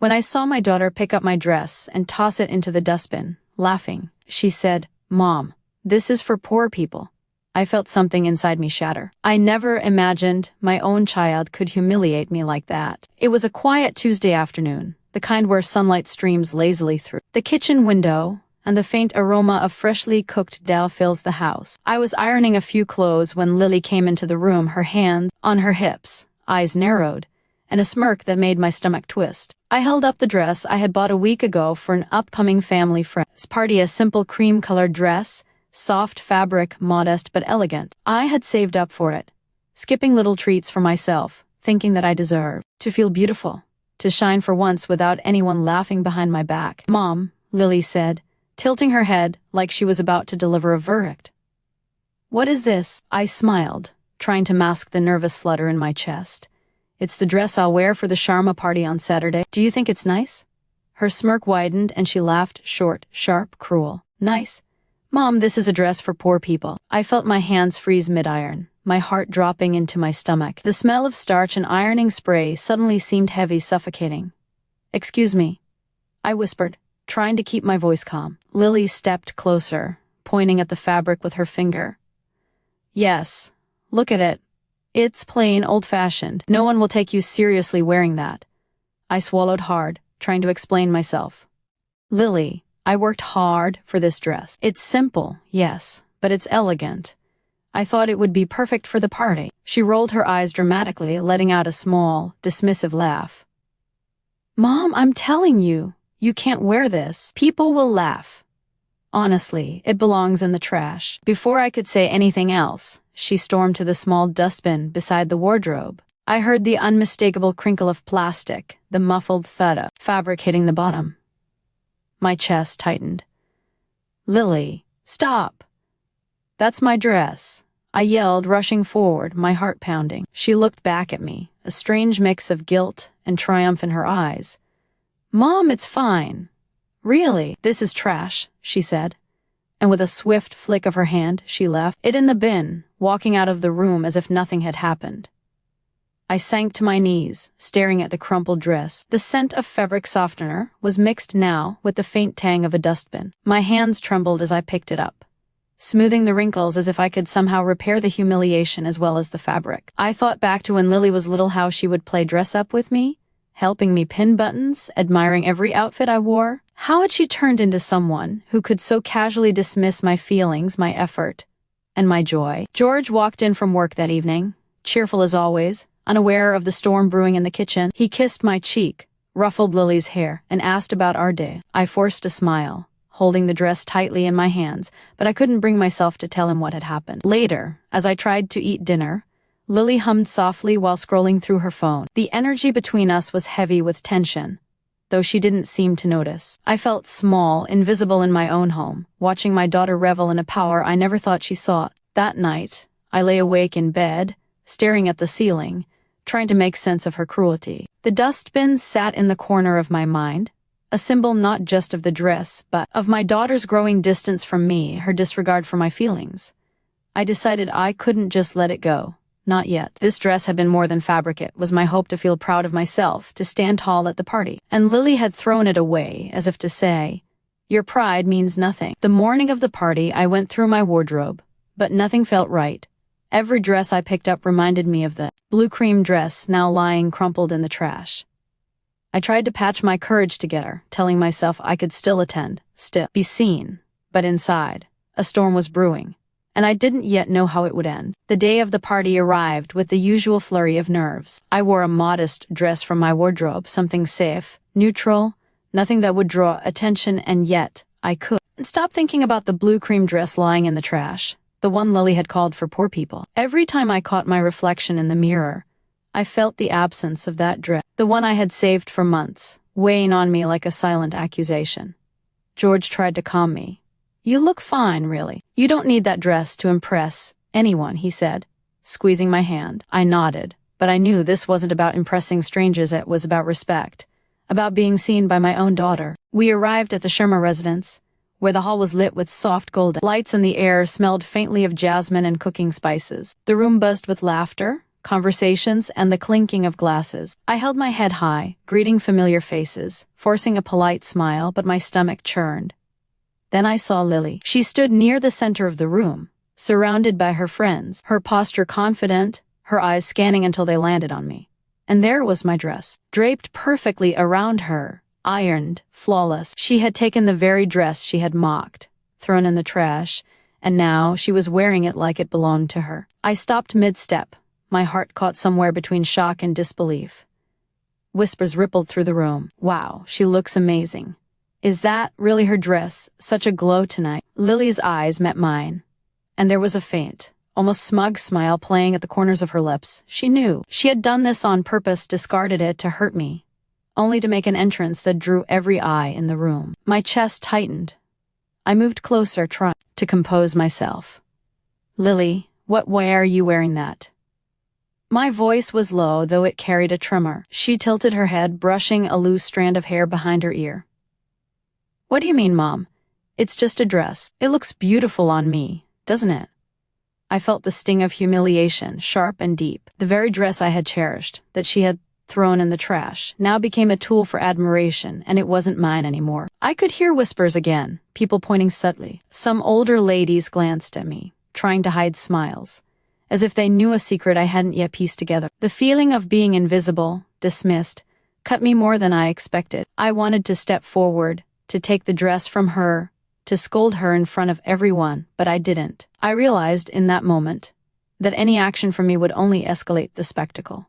When I saw my daughter pick up my dress and toss it into the dustbin, laughing, she said, "Mom, this is for poor people." I felt something inside me shatter. I never imagined my own child could humiliate me like that. It was a quiet Tuesday afternoon, the kind where sunlight streams lazily through the kitchen window, and the faint aroma of freshly cooked dal fills the house. I was ironing a few clothes when Lily came into the room, her hands on her hips, eyes narrowed, and a smirk that made my stomach twist. I held up the dress I had bought a week ago for an upcoming family friend's party, a simple cream-colored dress, soft fabric, modest but elegant. I had saved up for it, skipping little treats for myself, thinking that I deserved to feel beautiful, to shine for once without anyone laughing behind my back. "Mom," Lily said, tilting her head like she was about to deliver a verdict. "What is this?" I smiled, trying to mask the nervous flutter in my chest. "It's the dress I'll wear for the Sharma party on Saturday. Do you think it's nice?" Her smirk widened and she laughed, short, sharp, cruel. "Nice? Mom, this is a dress for poor people." I felt my hands freeze mid-iron, my heart dropping into my stomach. The smell of starch and ironing spray suddenly seemed heavy, suffocating. "Excuse me," I whispered, trying to keep my voice calm. Lily stepped closer, pointing at the fabric with her finger. "Yes, look at it. It's plain, old-fashioned. No one will take you seriously wearing that." I swallowed hard, trying to explain myself. "Lily, I worked hard for this dress. It's simple, yes, but it's elegant. I thought it would be perfect for the party." She rolled her eyes dramatically, letting out a small, dismissive laugh. "Mom, I'm telling you, you can't wear this. People will laugh. Honestly, it belongs in the trash." Before I could say anything else, she stormed to the small dustbin beside the wardrobe. I heard the unmistakable crinkle of plastic, the muffled thud of fabric hitting the bottom. My chest tightened. "Lily, stop. That's my dress," I yelled, rushing forward, my heart pounding. She looked back at me, a strange mix of guilt and triumph in her eyes. "Mom, it's fine. Really, this is trash," she said. And with a swift flick of her hand, she left it in the bin, walking out of the room as if nothing had happened. I sank to my knees, staring at the crumpled dress. The scent of fabric softener was mixed now with the faint tang of a dustbin. My hands trembled as I picked it up, smoothing the wrinkles as if I could somehow repair the humiliation as well as the fabric. I thought back to when Lily was little, how she would play dress-up with me, helping me pin buttons, admiring every outfit I wore. How had she turned into someone who could so casually dismiss my feelings, my effort, and my joy? George walked in from work that evening, cheerful as always, unaware of the storm brewing in the kitchen. He kissed my cheek, ruffled Lily's hair, and asked about our day. I forced a smile, holding the dress tightly in my hands, but I couldn't bring myself to tell him what had happened. Later, as I tried to eat dinner, Lily hummed softly while scrolling through her phone. The energy between us was heavy with tension, though she didn't seem to notice. I felt small, invisible in my own home, watching my daughter revel in a power I never thought she sought. That night, I lay awake in bed, staring at the ceiling, trying to make sense of her cruelty. The dustbin sat in the corner of my mind, a symbol not just of the dress, but of my daughter's growing distance from me, her disregard for my feelings. I decided I couldn't just let it go. Not yet. This dress had been more than fabric. It was my hope to feel proud of myself, to stand tall at the party. And Lily had thrown it away, as if to say, "Your pride means nothing." The morning of the party, I went through my wardrobe, but nothing felt right. Every dress I picked up reminded me of the blue cream dress now lying crumpled in the trash. I tried to patch my courage together, telling myself I could still attend, still be seen. But inside, a storm was brewing, and I didn't yet know how it would end. The day of the party arrived with the usual flurry of nerves. I wore a modest dress from my wardrobe, something safe, neutral, nothing that would draw attention, and yet I couldn't stop thinking about the blue cream dress lying in the trash, the one Lily had called for poor people. Every time I caught my reflection in the mirror, I felt the absence of that dress, the one I had saved for months, weighing on me like a silent accusation. George tried to calm me. "You look fine, really. You don't need that dress to impress anyone," he said, squeezing my hand. I nodded, but I knew this wasn't about impressing strangers. It was about respect, about being seen by my own daughter. We arrived at the Sharma residence, where the hall was lit with soft golden lights and the air smelled faintly of jasmine and cooking spices. The room buzzed with laughter, conversations, and the clinking of glasses. I held my head high, greeting familiar faces, forcing a polite smile, but my stomach churned. Then I saw Lily. She stood near the center of the room, surrounded by her friends, her posture confident, her eyes scanning until they landed on me. And there was my dress, draped perfectly around her, ironed, flawless. She had taken the very dress she had mocked, thrown in the trash, and now she was wearing it like it belonged to her. I stopped mid-step, my heart caught somewhere between shock and disbelief. Whispers rippled through the room. Wow, she looks amazing. Is that really her dress? Such a glow tonight. Lily's eyes met mine, and there was a faint, almost smug smile playing at the corners of her lips. She knew. She had done this on purpose, discarded it to hurt me, only to make an entrance that drew every eye in the room. My chest tightened. I moved closer, trying to compose myself. Lily, why are you wearing that? My voice was low, though it carried a tremor. She tilted her head, brushing a loose strand of hair behind her ear. What do you mean, Mom? It's just a dress. It looks beautiful on me, doesn't it? I felt the sting of humiliation, sharp and deep. The very dress I had cherished, that she had thrown in the trash, now became a tool for admiration, and it wasn't mine anymore. I could hear whispers again, people pointing subtly. Some older ladies glanced at me, trying to hide smiles, as if they knew a secret I hadn't yet pieced together. The feeling of being invisible, dismissed, cut me more than I expected. I wanted to step forward, to take the dress from her, to scold her in front of everyone, but I didn't. I realized in that moment that any action from me would only escalate the spectacle.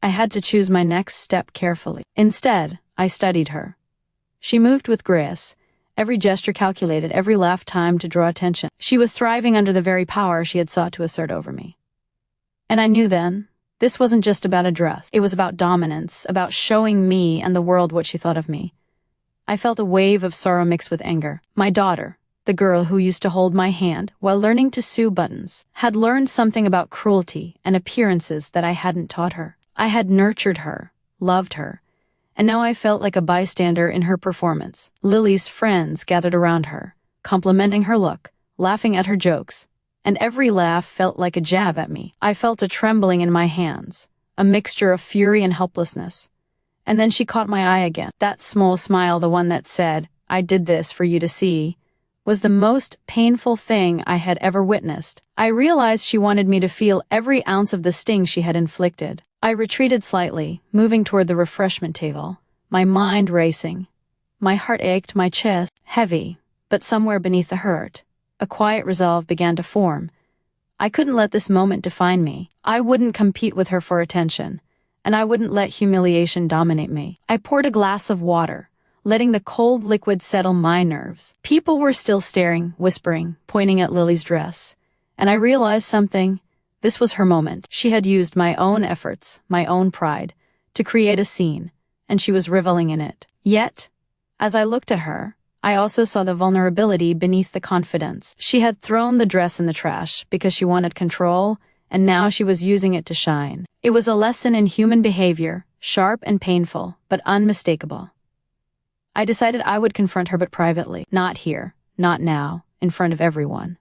I had to choose my next step carefully. Instead, I studied her. She moved with grace, every gesture calculated, every laugh timed to draw attention. She was thriving under the very power she had sought to assert over me. And I knew then, this wasn't just about a dress. It was about dominance, about showing me and the world what she thought of me. I felt a wave of sorrow mixed with anger. My daughter, the girl who used to hold my hand while learning to sew buttons, had learned something about cruelty and appearances that I hadn't taught her. I had nurtured her, loved her, and now I felt like a bystander in her performance. Lily's friends gathered around her, complimenting her look, laughing at her jokes, and every laugh felt like a jab at me. I felt a trembling in my hands, a mixture of fury and helplessness. And then she caught my eye again. That small smile, the one that said, "I did this for you to see," was the most painful thing I had ever witnessed. I realized she wanted me to feel every ounce of the sting she had inflicted. I retreated slightly, moving toward the refreshment table, my mind racing. My heart ached, my chest heavy, but somewhere beneath the hurt, a quiet resolve began to form. I couldn't let this moment define me. I wouldn't compete with her for attention, and I wouldn't let humiliation dominate me. I poured a glass of water, letting the cold liquid settle my nerves. People were still staring, whispering, pointing at Lily's dress, and I realized something. This was her moment. She had used my own efforts, my own pride, to create a scene, and she was reveling in it. Yet, as I looked at her, I also saw the vulnerability beneath the confidence. She had thrown the dress in the trash because she wanted control, and now she was using it to shine. It was a lesson in human behavior, sharp and painful, but unmistakable. I decided I would confront her, but privately. Not here, not now, in front of everyone.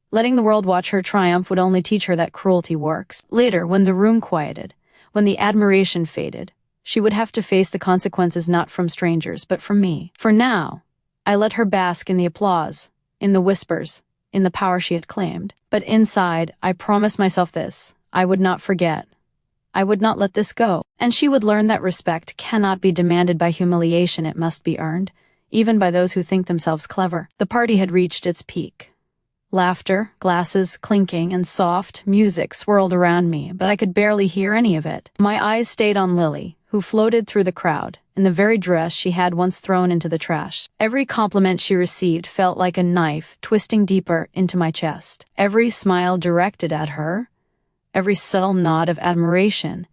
Letting the world watch her triumph would only teach her that cruelty works. Later, when the room quieted, when the admiration faded, she would have to face the consequences not from strangers, but from me. For now, I let her bask in the applause, in the whispers, in the power she had claimed. But inside, I promised myself this: I would not forget. I would not let this go. And she would learn that respect cannot be demanded by humiliation, it must be earned, even by those who think themselves clever. The party had reached its peak. Laughter, glasses clinking, and soft music swirled around me, but I could barely hear any of it. My eyes stayed on Lily, who floated through the crowd, in the very dress she had once thrown into the trash. Every compliment she received felt like a knife twisting deeper into my chest. Every smile directed at her, every subtle nod of admiration,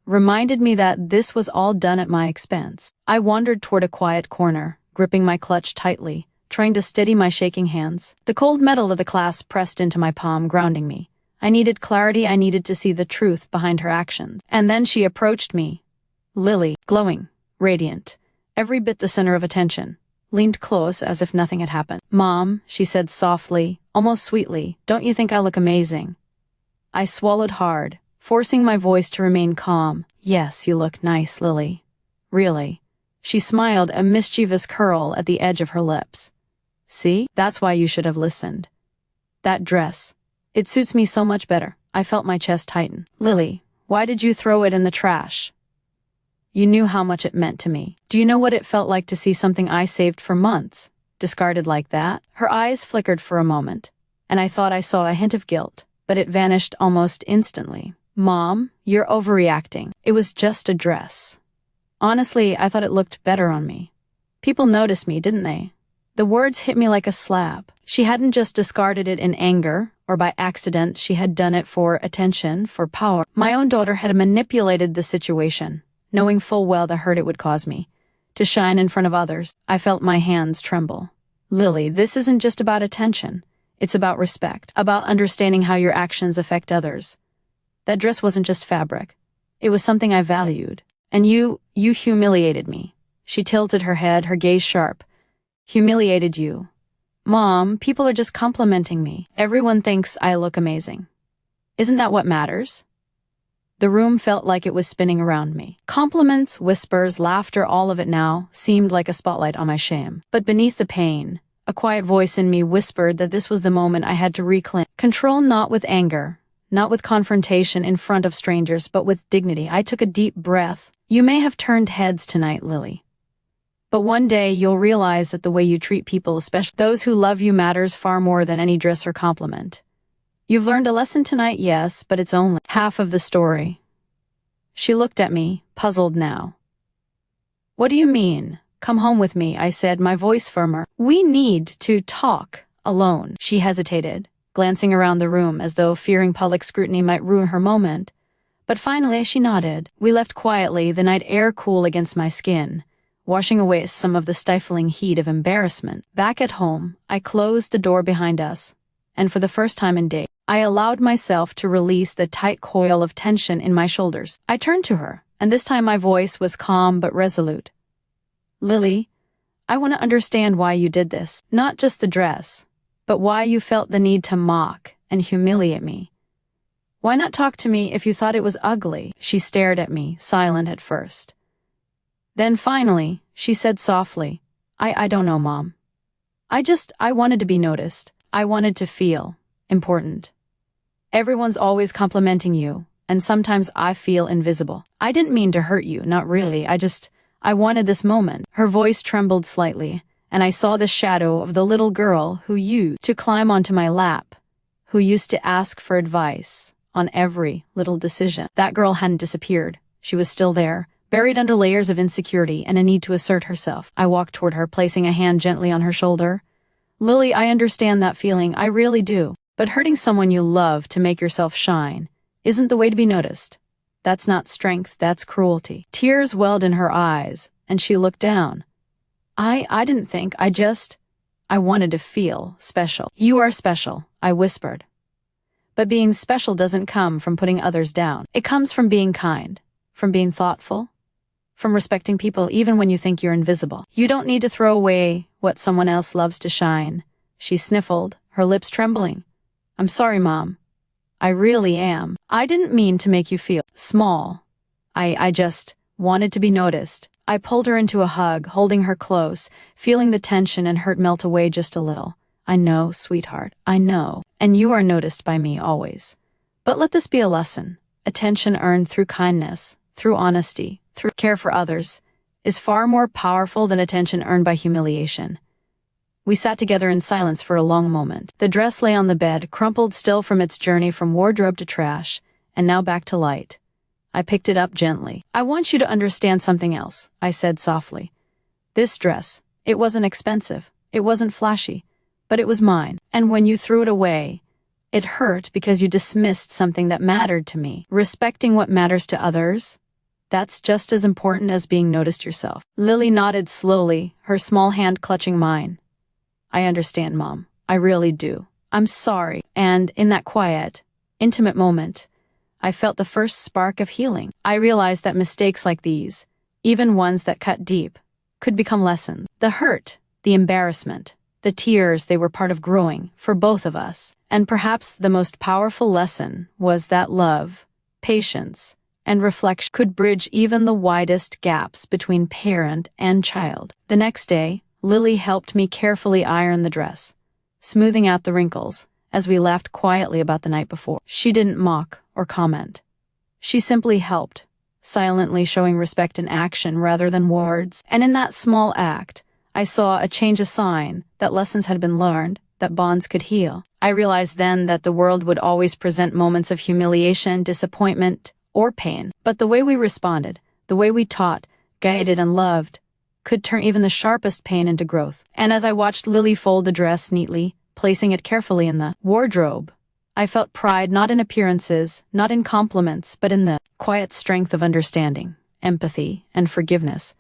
reminded me that this was all done at my expense. I wandered toward a quiet corner, gripping my clutch tightly, trying to steady my shaking hands. The cold metal of the clasp pressed into my palm, grounding me. I needed clarity, I needed to see the truth behind her actions. And then she approached me. Lily, glowing, radiant, every bit the center of attention, leaned close as if nothing had happened. "Mom," she said softly, almost sweetly, "don't you think I look amazing?" I swallowed hard, forcing my voice to remain calm. Yes, you look nice, Lily. Really. She smiled, a mischievous curl at the edge of her lips. See, that's why you should have listened. That dress. It suits me so much better. I felt my chest tighten. Lily, why did you throw it in the trash? You knew how much it meant to me. Do you know what it felt like to see something I saved for months discarded like that? Her eyes flickered for a moment, and I thought I saw a hint of guilt, but it vanished almost instantly. Mom, you're overreacting. It was just a dress. Honestly, I thought it looked better on me. People noticed me, didn't they? The words hit me like a slap. She hadn't just discarded it in anger, or by accident. She had done it for attention, for power. My own daughter had manipulated the situation, knowing full well the hurt it would cause me. To shine in front of others, I felt my hands tremble. Lily, this isn't just about attention. It's about respect, about understanding how your actions affect others. That dress wasn't just fabric. It was something I valued. And you humiliated me. She tilted her head, her gaze sharp. Humiliated you. Mom, people are just complimenting me. Everyone thinks I look amazing. Isn't that what matters? The room felt like it was spinning around me. Compliments, whispers, laughter, all of it now seemed like a spotlight on my shame. But beneath the pain, a quiet voice in me whispered that this was the moment I had to reclaim control, not with anger, not with confrontation in front of strangers, but with dignity. I took a deep breath. You may have turned heads tonight, Lily. But one day you'll realize that the way you treat people, especially those who love you, matters far more than any dress or compliment. You've learned a lesson tonight, yes, but it's only half of the story. She looked at me, puzzled now. What do you mean? Come home with me, I said, my voice firmer. We need to talk alone. She hesitated, glancing around the room as though fearing public scrutiny might ruin her moment. But finally she nodded. We left quietly, the night air cool against my skin, washing away some of the stifling heat of embarrassment. Back at home, I closed the door behind us, and for the first time in days, I allowed myself to release the tight coil of tension in my shoulders. I turned to her, and this time my voice was calm but resolute. Lily, I want to understand why you did this. Not just the dress, but why you felt the need to mock and humiliate me. Why not talk to me if you thought it was ugly? She stared at me, silent at first. Then finally, she said softly, I don't know, Mom. I wanted to be noticed. I wanted to feel important. Everyone's always complimenting you, and sometimes I feel invisible. I didn't mean to hurt you, not really. I wanted this moment. Her voice trembled slightly, and I saw the shadow of the little girl who used to climb onto my lap, who used to ask for advice on every little decision. That girl hadn't disappeared. She was still there, buried under layers of insecurity and a need to assert herself. I walked toward her, placing a hand gently on her shoulder. Lily, I understand that feeling, I really do. But hurting someone you love to make yourself shine isn't the way to be noticed. That's not strength, that's cruelty. Tears welled in her eyes, and she looked down. I didn't think, I wanted to feel special. You are special, I whispered. But being special doesn't come from putting others down. It comes from being kind, from being thoughtful, from respecting people even when you think you're invisible. You don't need to throw away what someone else loves to shine. She sniffled, her lips trembling. I'm sorry, Mom. I really am. I didn't mean to make you feel small. I just wanted to be noticed. I pulled her into a hug, holding her close, feeling the tension and hurt melt away just a little. I know, sweetheart, I know. And you are noticed by me always. But let this be a lesson. Attention earned through kindness, through honesty, through care for others, is far more powerful than attention earned by humiliation. We sat together in silence for a long moment. The dress lay on the bed, crumpled still from its journey from wardrobe to trash, and now back to light. I picked it up gently. I want you to understand something else, I said softly. This dress, it wasn't expensive, it wasn't flashy, but it was mine. And when you threw it away, it hurt because you dismissed something that mattered to me. Respecting what matters to others, that's just as important as being noticed yourself. Lily nodded slowly, her small hand clutching mine. I understand, Mom. I really do. I'm sorry. And in that quiet, intimate moment, I felt the first spark of healing. I realized that mistakes like these, even ones that cut deep, could become lessons. The hurt, the embarrassment, The tears, they were part of growing, for both of us. And perhaps the most powerful lesson was that love, patience, and reflection could bridge even the widest gaps between parent and child. The next day, Lily helped me carefully iron the dress, smoothing out the wrinkles, as we laughed quietly about the night before. She didn't mock or comment. She simply helped, silently showing respect in action rather than words. And in that small act, I saw a change, a sign that lessons had been learned, that bonds could heal. I realized then that the world would always present moments of humiliation, disappointment, or pain. But the way we responded, the way we taught, guided, and loved, could turn even the sharpest pain into growth. And as I watched Lily fold the dress neatly, placing it carefully in the wardrobe, I felt pride not in appearances, not in compliments, but in the quiet strength of understanding, empathy, and forgiveness.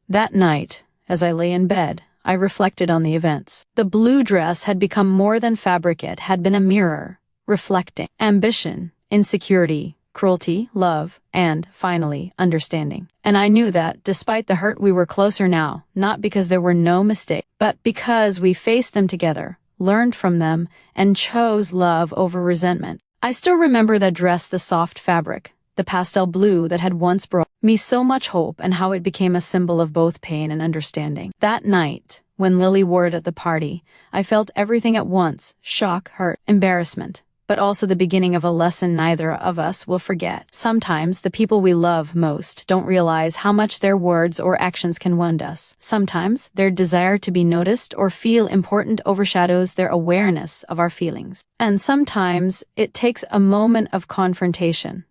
That night, as I lay in bed, I reflected on the events. The blue dress had become more than fabric. It had been a mirror, reflecting ambition, insecurity, cruelty, love, and, finally, understanding. And I knew that, despite the hurt, we were closer now, not because there were no mistakes, but because we faced them together, learned from them, and chose love over resentment. I still remember that dress, the soft fabric, the pastel blue that had once brought me so much hope, and how it became a symbol of both pain and understanding. That night, when Lily wore it at the party, I felt everything at once: shock, hurt, embarrassment, but also the beginning of a lesson neither of us will forget. Sometimes the people we love most don't realize how much their words or actions can wound us. Sometimes their desire to be noticed or feel important overshadows their awareness of our feelings. And sometimes it takes a moment of confrontation,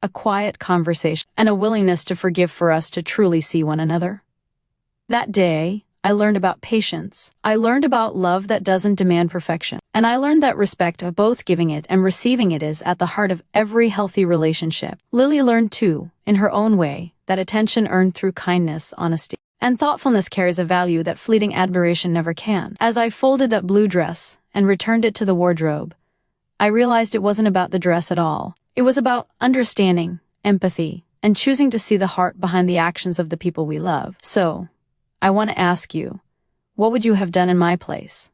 a quiet conversation, and a willingness to forgive for us to truly see one another. That day, I learned about patience. I learned about love that doesn't demand perfection. And I learned that respect of both giving it and receiving it is at the heart of every healthy relationship. Lily learned too, in her own way, that attention earned through kindness, honesty, and thoughtfulness carries a value that fleeting admiration never can. As I folded that blue dress and returned it to the wardrobe, I realized it wasn't about the dress at all. It was about understanding, empathy, and choosing to see the heart behind the actions of the people we love. So, I want to ask you, what would you have done in my place?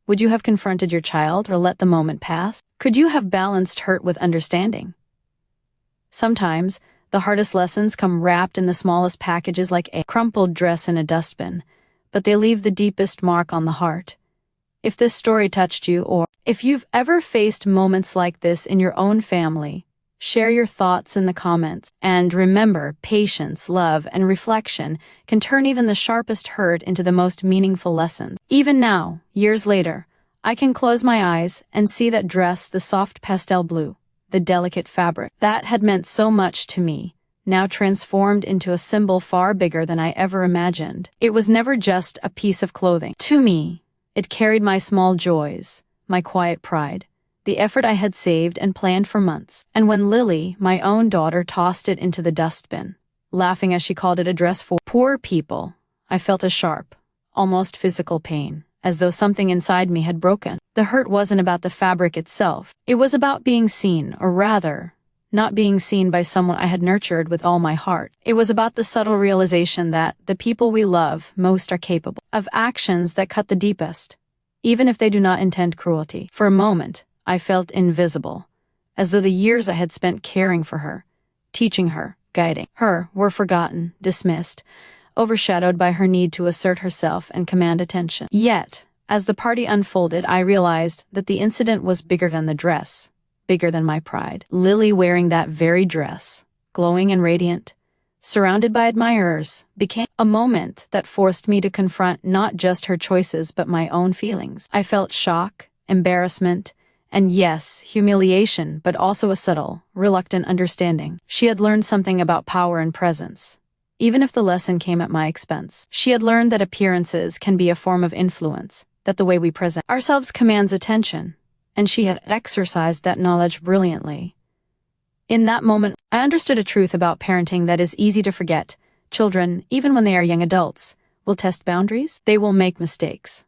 Would you have confronted your child or let the moment pass? Could you have balanced hurt with understanding? Sometimes, the hardest lessons come wrapped in the smallest packages, like a crumpled dress in a dustbin, but they leave the deepest mark on the heart. If this story touched you, or if you've ever faced moments like this in your own family, share your thoughts in the comments. And remember, patience, love, and reflection can turn even the sharpest hurt into the most meaningful lessons. Even now, years later, I can close my eyes and see that dress, the soft pastel blue, the delicate fabric that had meant so much to me, now transformed into a symbol far bigger than I ever imagined. It was never just a piece of clothing. To me, it carried my small joys, my quiet pride, the effort I had saved and planned for months. And when Lily, my own daughter, tossed it into the dustbin, laughing as she called it a dress for poor people, I felt a sharp, almost physical pain, as though something inside me had broken. The hurt wasn't about the fabric itself. It was about being seen, or rather, not being seen by someone I had nurtured with all my heart. It was about the subtle realization that the people we love most are capable of actions that cut the deepest, even if they do not intend cruelty. For a moment, I felt invisible, as though the years I had spent caring for her, teaching her, guiding her, were forgotten, dismissed, overshadowed by her need to assert herself and command attention. Yet, as the party unfolded, I realized that the incident was bigger than the dress, bigger than my pride. Lily wearing that very dress, glowing and radiant, surrounded by admirers, became a moment that forced me to confront not just her choices but my own feelings. I felt shock, embarrassment, and yes, humiliation, but also a subtle, reluctant understanding. She had learned something about power and presence, even if the lesson came at my expense. She had learned that appearances can be a form of influence, that the way we present ourselves commands attention, and she had exercised that knowledge brilliantly. In that moment, I understood a truth about parenting that is easy to forget. Children, even when they are young adults, will test boundaries. They will make mistakes.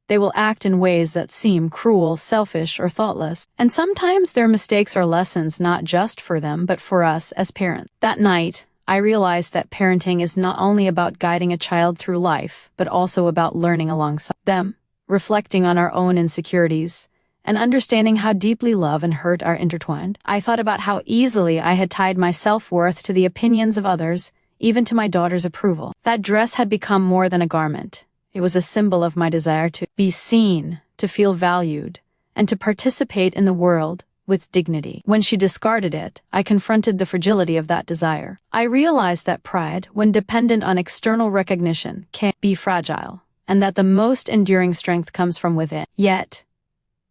They will act in ways that seem cruel, selfish, or thoughtless. And sometimes their mistakes are lessons not just for them, but for us as parents. That night, I realized that parenting is not only about guiding a child through life, but also about learning alongside them, reflecting on our own insecurities, and understanding how deeply love and hurt are intertwined. I thought about how easily I had tied my self-worth to the opinions of others, even to my daughter's approval. That dress had become more than a garment. It was a symbol of my desire to be seen, to feel valued, and to participate in the world with dignity. When she discarded it, I confronted the fragility of that desire. I realized that pride, when dependent on external recognition, can be fragile, and that the most enduring strength comes from within. Yet,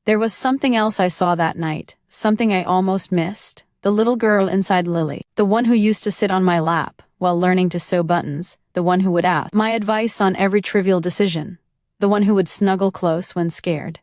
there was something else I saw that night, something I almost missed. The little girl inside Lily, the one who used to sit on my lap while learning to sew buttons, the one who would ask my advice on every trivial decision, the one who would snuggle close when scared.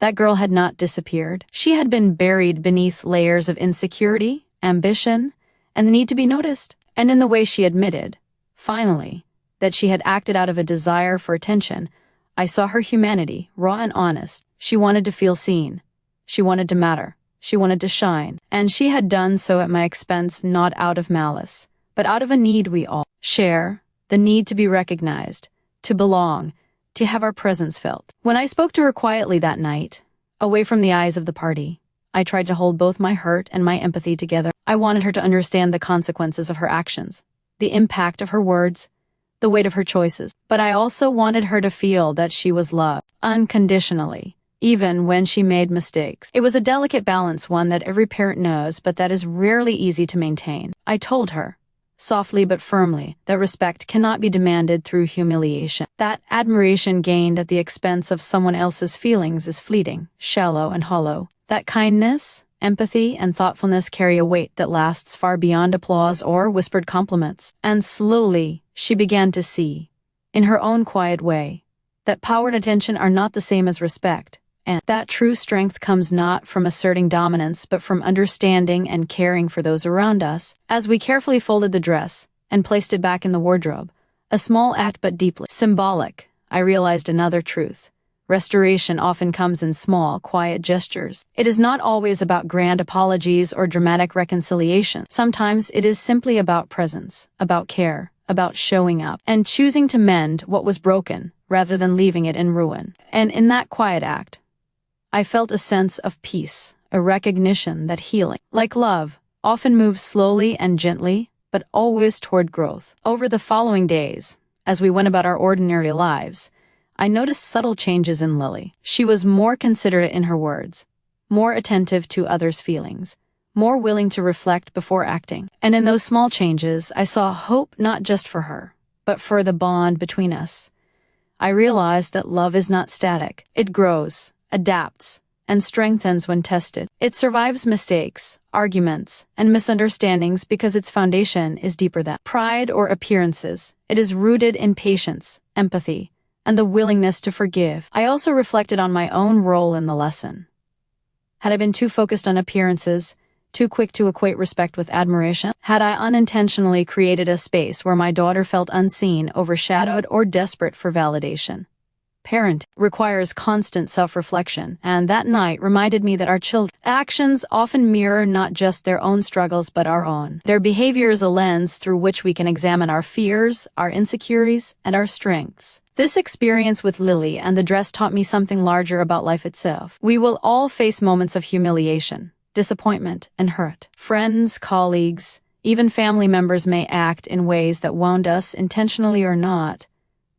That girl had not disappeared. She had been buried beneath layers of insecurity, ambition, and the need to be noticed. And in the way she admitted, finally, that she had acted out of a desire for attention, I saw her humanity, raw and honest. She wanted to feel seen. She wanted to matter. She wanted to shine. And she had done so at my expense, not out of malice, but out of a need we all share, the need to be recognized, to belong, to have our presence felt. When I spoke to her quietly that night, away from the eyes of the party, I tried to hold both my hurt and my empathy together. I wanted her to understand the consequences of her actions, the impact of her words, the weight of her choices. But I also wanted her to feel that she was loved, unconditionally, even when she made mistakes. It was a delicate balance, one that every parent knows, but that is rarely easy to maintain. I told her, softly but firmly, that respect cannot be demanded through humiliation. That admiration gained at the expense of someone else's feelings is fleeting, shallow, and hollow. That kindness, empathy, and thoughtfulness carry a weight that lasts far beyond applause or whispered compliments. And slowly, she began to see, in her own quiet way, that power and attention are not the same as respect, and that true strength comes not from asserting dominance but from understanding and caring for those around us. As we carefully folded the dress and placed it back in the wardrobe, a small act but deeply symbolic, I realized another truth. Restoration often comes in small, quiet gestures. It is not always about grand apologies or dramatic reconciliation. Sometimes it is simply about presence, about care, about showing up, and choosing to mend what was broken rather than leaving it in ruin. And in that quiet act, I felt a sense of peace, a recognition that healing, like love, often moves slowly and gently, but always toward growth. Over the following days, as we went about our ordinary lives, I noticed subtle changes in Lily. She was more considerate in her words, more attentive to others' feelings, more willing to reflect before acting. And in those small changes, I saw hope not just for her, but for the bond between us. I realized that love is not static. It grows, adapts, and strengthens when tested. It survives mistakes, arguments, and misunderstandings because its foundation is deeper than pride or appearances. It is rooted in patience, empathy, and the willingness to forgive. I also reflected on my own role in the lesson. Had I been too focused on appearances, too quick to equate respect with admiration? Had I unintentionally created a space where my daughter felt unseen, overshadowed, or desperate for validation? Parent requires constant self-reflection, and that night reminded me that our children's actions often mirror not just their own struggles but our own. Their behavior is a lens through which we can examine our fears, our insecurities, and our strengths. This experience with Lily and the dress taught me something larger about life itself. We will all face moments of humiliation, disappointment, and hurt. Friends, colleagues, even family members may act in ways that wound us, intentionally or not.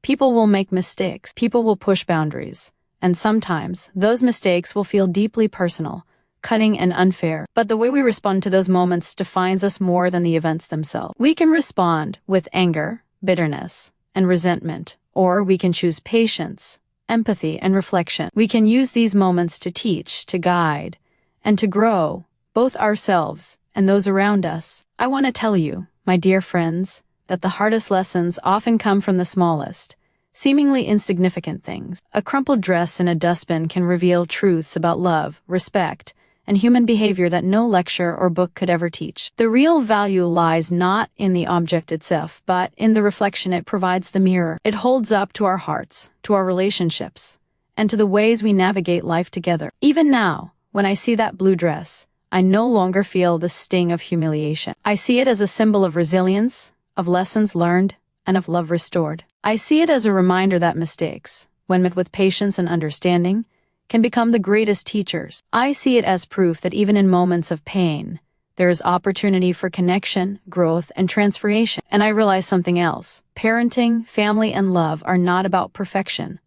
People will make mistakes. People will push boundaries. And sometimes, those mistakes will feel deeply personal, cutting, and unfair. But the way we respond to those moments defines us more than the events themselves. We can respond with anger, bitterness, and resentment, or we can choose patience, empathy, and reflection. We can use these moments to teach, to guide, and to grow, both ourselves and those around us. I want to tell you, my dear friends, that the hardest lessons often come from the smallest, seemingly insignificant things. A crumpled dress in a dustbin can reveal truths about love, respect, and human behavior that no lecture or book could ever teach. The real value lies not in the object itself, but in the reflection it provides, the mirror it holds up to our hearts, to our relationships, and to the ways we navigate life together. Even now, when I see that blue dress, I no longer feel the sting of humiliation. I see it as a symbol of resilience, of lessons learned, and of love restored. I see it as a reminder that mistakes, when met with patience and understanding, can become the greatest teachers. I see it as proof that even in moments of pain, there is opportunity for connection, growth, and transformation. And I realize something else. Parenting, family, and love are not about perfection.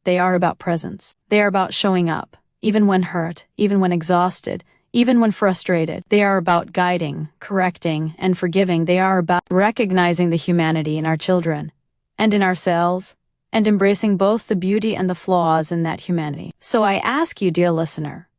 They are about presence. They are about showing up, even when hurt, even when exhausted, even when frustrated. They are about guiding, correcting, and forgiving. They are about recognizing the humanity in our children and in ourselves, and embracing both the beauty and the flaws in that humanity. So I ask you, dear listener,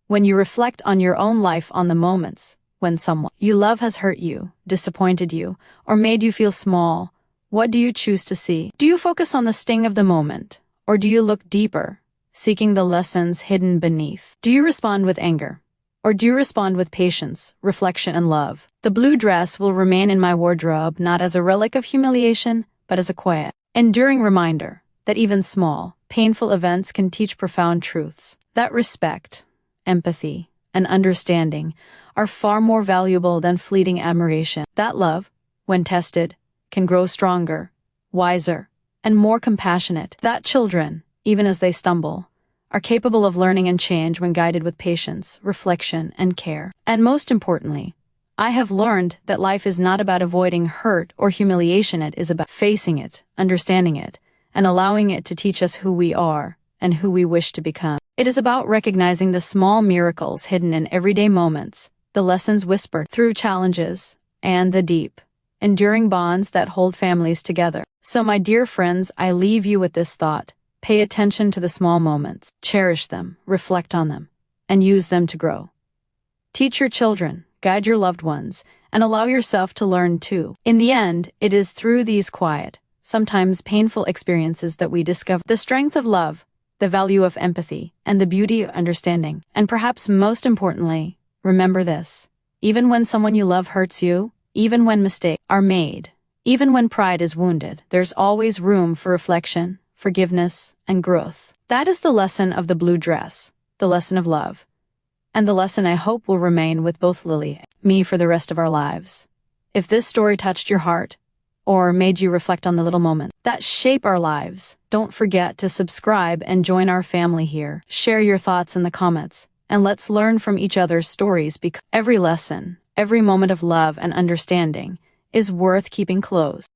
when you reflect on your own life, on the moments when someone you love has hurt you, disappointed you, or made you feel small, what do you choose to see? Do you focus on the sting of the moment, or do you look deeper, seeking the lessons hidden beneath? Do you respond with anger, or do you respond with patience, reflection, and love? The blue dress will remain in my wardrobe not as a relic of humiliation, but as a quiet, enduring reminder that even small, painful events can teach profound truths. That respect, empathy, and understanding are far more valuable than fleeting admiration. That love, when tested, can grow stronger, wiser, and more compassionate. That children, even as they stumble, are capable of learning and change when guided with patience, reflection, and care. And most importantly, I have learned that life is not about avoiding hurt or humiliation. It is about facing it, understanding it, and allowing it to teach us who we are and who we wish to become. It is about recognizing the small miracles hidden in everyday moments, the lessons whispered through challenges, and the deep, enduring bonds that hold families together. So, my dear friends, I leave you with this thought. Pay attention to the small moments, cherish them, reflect on them, and use them to grow. Teach your children, guide your loved ones, and allow yourself to learn too. In the end, it is through these quiet, sometimes painful experiences that we discover the strength of love, the value of empathy, and the beauty of understanding. And perhaps most importantly, remember this: even when someone you love hurts you, even when mistakes are made, even when pride is wounded, there's always room for reflection, forgiveness, and growth. That is the lesson of the blue dress, the lesson of love, and the lesson I hope will remain with both Lily and me for the rest of our lives. If this story touched your heart, or made you reflect on the little moments that shape our lives, don't forget to subscribe and join our family here. Share your thoughts in the comments, and let's learn from each other's stories, because every lesson, every moment of love and understanding is worth keeping close.